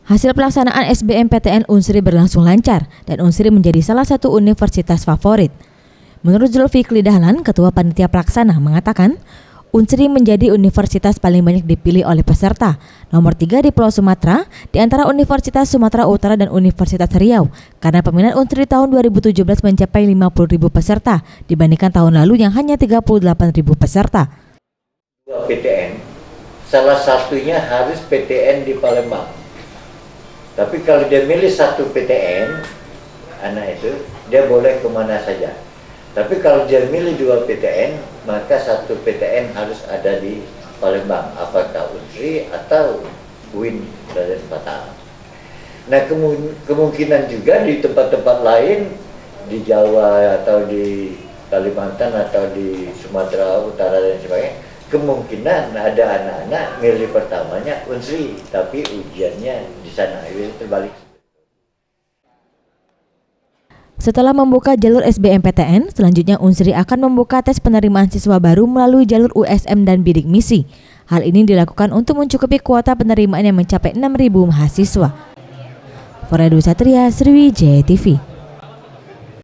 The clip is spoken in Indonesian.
Hasil pelaksanaan SBMPTN Unsri berlangsung lancar dan Unsri menjadi salah satu universitas favorit. Menurut Zulfikri Dahlan, Ketua Panitia Pelaksana, mengatakan Unsri menjadi universitas paling banyak dipilih oleh peserta, nomor 3 di Pulau Sumatera, di antara Universitas Sumatera Utara dan Universitas Riau, karena peminat Unsri tahun 2017 mencapai 50.000 peserta, dibandingkan tahun lalu yang hanya 38.000 peserta. PTN, salah satunya harus PTN di Palembang. Tapi kalau dia milih satu PTN, anak itu, dia boleh kemana saja. Tapi kalau dia milih 2 PTN, maka satu PTN harus ada di Palembang, apakah Unsri atau UIN Raden Patah. Nah, kemungkinan juga di tempat-tempat lain, di Jawa atau di Kalimantan atau di Sumatera Utara dan sebagainya, kemungkinan ada anak-anak milih pertamanya Unsri, tapi ujiannya di sana, itu terbalik. Setelah membuka jalur SBMPTN, selanjutnya Unsri akan membuka tes penerimaan siswa baru melalui jalur USM dan bidik misi. Hal ini dilakukan untuk mencukupi kuota penerimaan yang mencapai 6.000 mahasiswa. Fora Dwi Satria, Sriwijaya TV.